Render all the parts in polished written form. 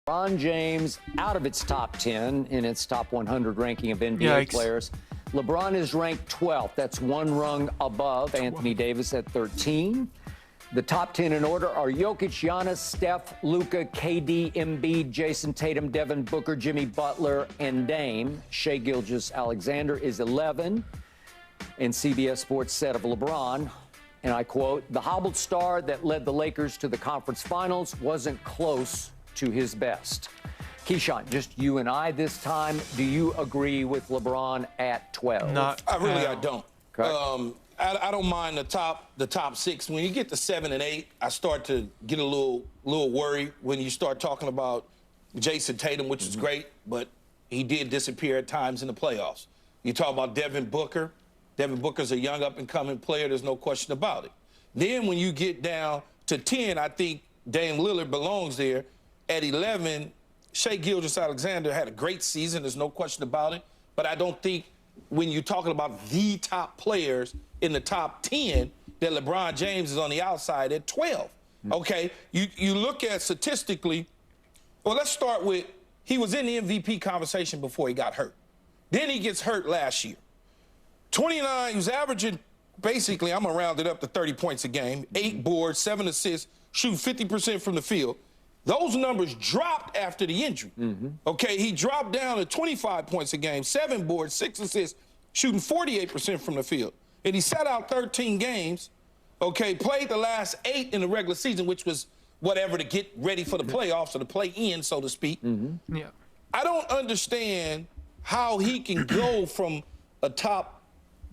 LeBron James out of its top 10 in its top 100 ranking of NBA Yikes. players. LeBron is ranked 12th. That's one rung above Anthony Davis at 13. The top 10 in order are Jokic, Giannis, Steph, Luka, KD, Embiid, Jason Tatum, Devin Booker, Jimmy Butler, and Dame. Shai Gilgeous-Alexander is 11. And CBS Sports said of LeBron, and I quote, "The hobbled star that led the Lakers to the conference finals wasn't close to his best." Keyshawn, just you and I this time. Do you agree with LeBron at 12? I don't. Okay. I don't mind the top six. When you get to 7 and 8, I start to get a little worried when you start talking about Jason Tatum, which is great, but he did disappear at times in the playoffs. You talk about Devin Booker. Devin Booker's a young up-and-coming player. There's no question about it. Then when you get down to 10, I think Dame Lillard belongs there. At 11, Shai Gilgeous-Alexander had a great season. There's no question about it. But I don't think when you're talking about the top players in the top 10 that LeBron James is on the outside at 12. Okay? You look at statistically, well, let's start with he was in the MVP conversation before he got hurt. Then he gets hurt last year. 29, he was averaging, basically, I'm going to round it up to 30 points a game, 8 boards, 7 assists, shoot 50% from the field. Those numbers dropped after the injury. Okay, he dropped down to 25 points a game, 7 boards, 6 assists, shooting 48% from the field. And he sat out 13 games, okay, played the last 8 in the regular season, which was whatever to get ready for the playoffs or the play-in, so to speak. Yeah. I don't understand how he can go from a top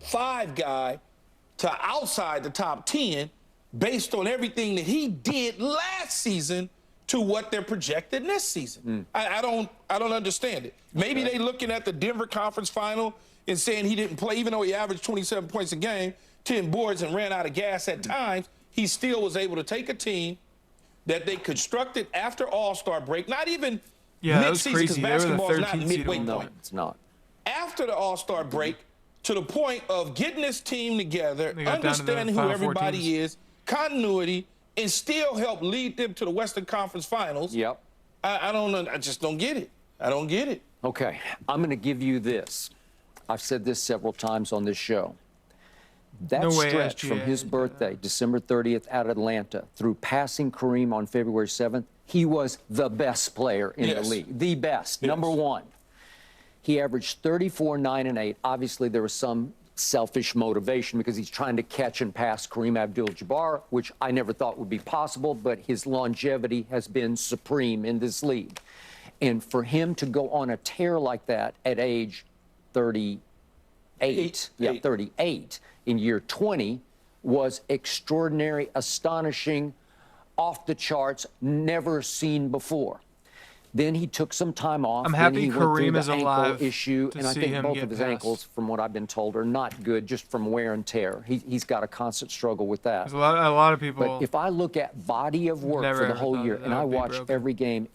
5 guy to outside the top 10 based on everything that he did last season to what they're projected this season. I don't understand it. Maybe they looking at the Denver conference final and saying he didn't play, even though he averaged 27 points a game, 10 boards, and ran out of gas at times, he still was able to take a team that they constructed after All-Star break, not even mid-season, because basketball is not midway point. No, it's not. After the All-Star break, to the point of getting this team together, understanding who everybody is, continuity, and still help lead them to the Western Conference Finals. Yep. I just don't get it. I don't get it. Okay, I'm going to give you this. I've said this several times on this show. That stretch from his birthday, December 30th, at Atlanta, through passing Kareem on February 7th, he was the best player in the league. The best, number one. He averaged 34, 9, and 8. Obviously, there was some selfish motivation because he's trying to catch and pass Kareem Abdul-Jabbar, which I never thought would be possible, but his longevity has been supreme in this league. And for him to go on a tear like that at age 38, 38 in year 20 was extraordinary, astonishing, off the charts, never seen before. Then he took some time off. I'm happy Kareem is alive issue, and I think both of his ankles, from what I've been told, are not good just from wear and tear. He's got a constant struggle with that. There's a lot of people. But if I look at body of work for the whole year, and I watch every game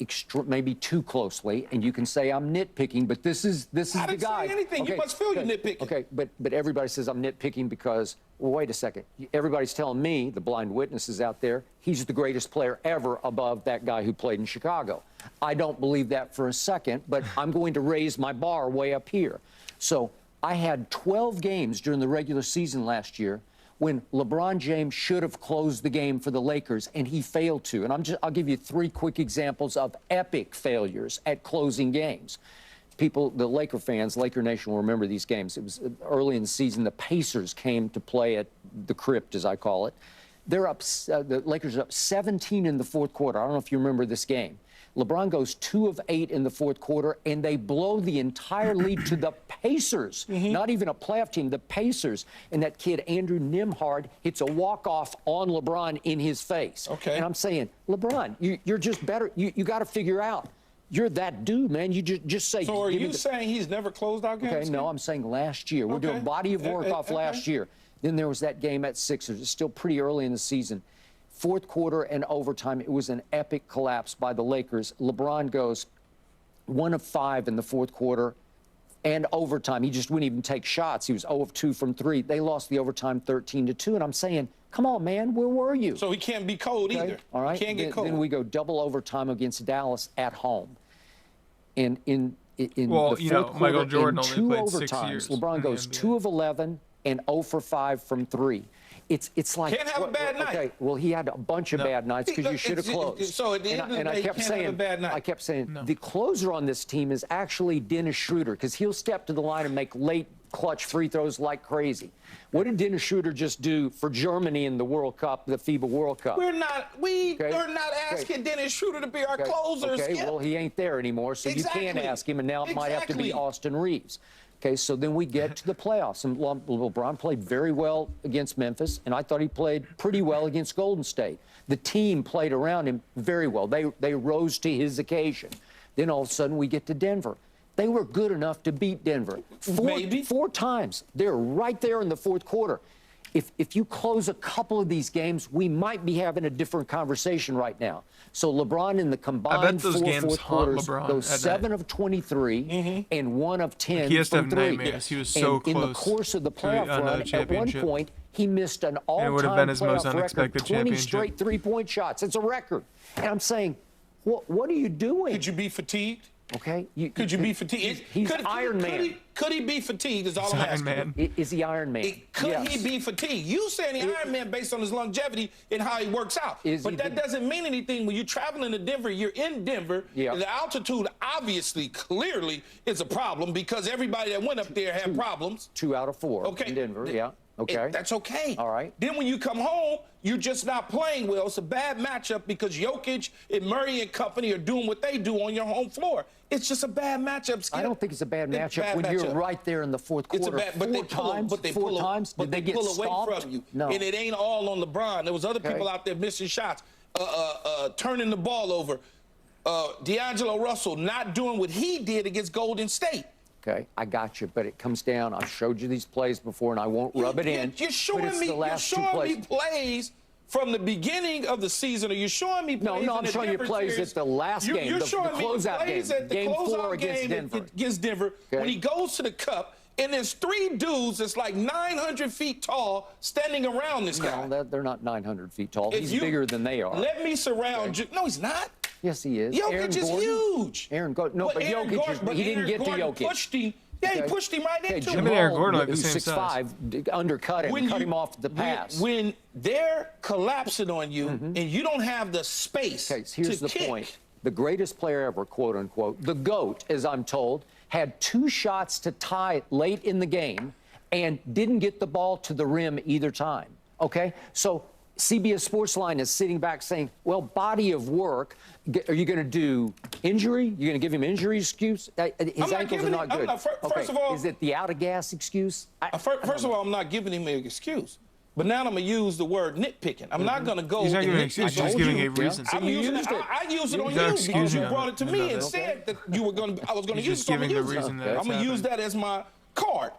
maybe too closely, and you can say I'm nitpicking, but this is the guy. I didn't say anything. Okay, you must feel you're nitpicking. Okay, but everybody says I'm nitpicking because, well, wait a second. Everybody's telling me, the blind witnesses out there, he's the greatest player ever above that guy who played in Chicago. I don't believe that for a second, but I'm going to raise my bar way up here. So I had 12 games during the regular season last year when LeBron James should have closed the game for the Lakers, and he failed to. And I'll give you 3 quick examples of epic failures at closing games. People, the Laker fans, Laker Nation will remember these games. It was early in the season. The Pacers came to play at the Crypt, as I call it. They're up. The Lakers are up 17 in the fourth quarter. I don't know if you remember this game. LeBron goes 2 of 8 in the fourth quarter, and they blow the entire lead to the Pacers. Not even a playoff team, the Pacers. And that kid, Andrew Nembhard, hits a walk-off on LeBron in his face. Okay. And I'm saying, LeBron, you're just better. You got to figure out. You're that dude, man. You just say. So are you saying he's never closed out games? Okay, no, I'm saying last year. We're doing body of work off last year. Then there was that game at Sixers. It's still pretty early in the season. Fourth quarter and overtime, it was an epic collapse by the Lakers. LeBron goes 1 of 5 in the fourth quarter and overtime. He just wouldn't even take shots. He was 0 of 2 from 3. They lost the overtime 13-2. And I'm saying, Come on, man, where were you? So he can't be cold either. All right. He can't get cold. Then we go double overtime against Dallas at home. And in Well, the you fourth know, quarter, Michael Jordan in only two played 6 overtimes, years LeBron in the goes NBA. 2 of 11 and 0 for 5 from 3. It's like Can't have a bad night. Okay, well, he had a bunch of bad nights because you should have closed. So at the end of the day, he can't have a bad night. I kept saying the closer on this team is actually Dennis Schroeder because he'll step to the line and make late clutch free throws like crazy. What did Dennis Schroeder just do for Germany in the World Cup, the FIBA World Cup? We're not asking Dennis Schroeder to be our closer. Okay, well, he ain't there anymore, so you can't ask him, and now it might have to be Austin Reeves. Okay, so then we get to the playoffs, and LeBron played very well against Memphis, and I thought he played pretty well against Golden State. The team played around him very well. They rose to his occasion. Then all of a sudden we get to Denver. They were good enough to beat Denver. Four times. They're right there in the fourth quarter. If you close a couple of these games, we might be having a different conversation right now. So LeBron in the combined fourth quarters goes 7 of 23 and 1 of 10 he has to from have 3. nightmares. He was so close in the course of the playoff run, at one point, he missed an all-time playoff record, 20 straight three-point shots. It's a record. And I'm saying, what are you doing? Could you be fatigued? Okay. Could you be fatigued? He's Iron Man. Could he be fatigued is all I'm asking. Is he Iron Man? Could he be fatigued? You saying the Iron Man based on his longevity and how he works out. But that doesn't mean anything when you're traveling to Denver. You're in Denver. Yeah. The altitude, obviously, clearly, is a problem because everybody that went up there had problems. 2 out of 4 in Denver, yeah. Okay. That's okay. All right. Then when you come home, you're just not playing well. It's a bad matchup because Jokic and Murray and company are doing what they do on your home floor. It's just a bad matchup, Skip. I don't think it's a bad matchup when you're right there in the fourth quarter. It's a bad, but they pull away from you. No. And it ain't all on LeBron. There was other people out there missing shots, turning the ball over. D'Angelo Russell not doing what he did against Golden State. Okay, I got you, but it comes down. I've showed you these plays before, and I won't rub it in. You're showing me plays from the beginning of the season, or you're showing me plays No, I'm showing you plays at the last game, the closeout game, game 4 against Denver. When he goes to the cup, and there's 3 dudes that's like 900 feet tall standing around this guy. No, they're not 900 feet tall. He's bigger than they are. Let me surround you. No, he's not. Yes, he is. Jokic is huge. Aaron Gordon. No, but Jokic, he didn't get to Jokic. Pushed him. Yeah, he pushed him right into him. Him and Aaron Gordon are the who's same size. 6'5", undercut him, cut him off the pass. When they're collapsing on you and you don't have the space to here's the point. The greatest player ever, quote unquote, the GOAT, as I'm told, had 2 shots to tie late in the game and didn't get the ball to the rim either time. Okay? So CBS Sportsline is sitting back saying, well, body of work, are you going to do injury? You're going to give him injury excuse? His ankles are not good. First of all, is it the out-of-gas excuse? First of all, I'm not giving him an excuse. But now I'm going to use the word nitpicking. I'm not going to go. He's not giving an excuse. He's just giving a reason. I used it on you because you brought it to me and said that you were going to. I was going to use it. I'm going to use that as my card.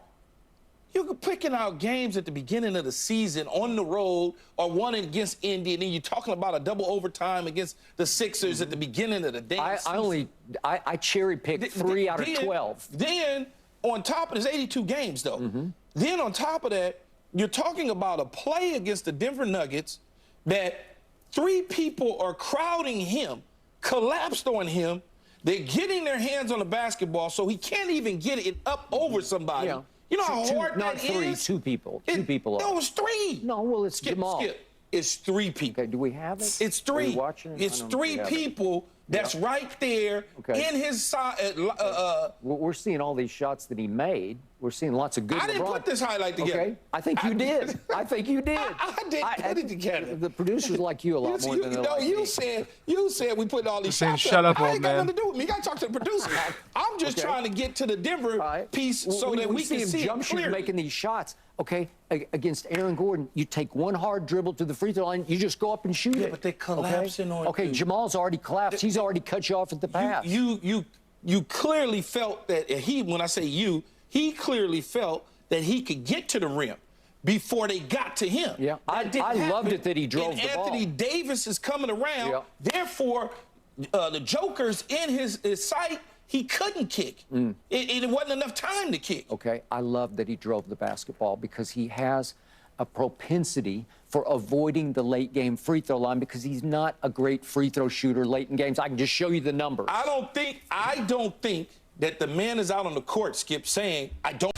You're picking out games at the beginning of the season on the road or one against Indy, and then you're talking about a double overtime against the Sixers at the beginning of the day. I cherry picked 3 out of 12. Then on top of there's 82 games though. Then on top of that, you're talking about a play against the Denver Nuggets that 3 people are crowding him, collapsed on him. They're getting their hands on the basketball, so he can't even get it up over somebody. Yeah. You know how hard not that 3, is? 2 people. 2 people. No, it was 3. No, well, it's Jamal. It's 3 people. Okay, do we have it? It's 3. Are you watching it? It's 3 people that's right there in his side. We're seeing all these shots that he made. We're seeing lots of good. I didn't put this highlight together. Okay, I think you did. I think you did. I didn't put it together. The producers like you a lot more than they like me. You said we put all these shots. Shut up, I old ain't got man. nothing to do with me. You got to talk to the producer. I'm just trying to get to the Denver piece so that we can see him jump shoot making these shots. Okay, against Aaron Gordon, you take one hard dribble to the free throw line, you just go up and shoot it. But they're collapsing on you. Okay, Jamal's already collapsed. He's already cut you off at the pass. You clearly felt that when I say you, he clearly felt that he could get to the rim before they got to him. Yeah, I loved it that he drove the ball. Anthony Davis is coming around. Yeah. Therefore, the Joker's in his sight. He couldn't kick. It wasn't enough time to kick. Okay, I love that he drove the basketball because he has a propensity for avoiding the late game free throw line because he's not a great free throw shooter late in games. I can just show you the numbers. I don't think that the man is out on the court, Skip, saying, I don't.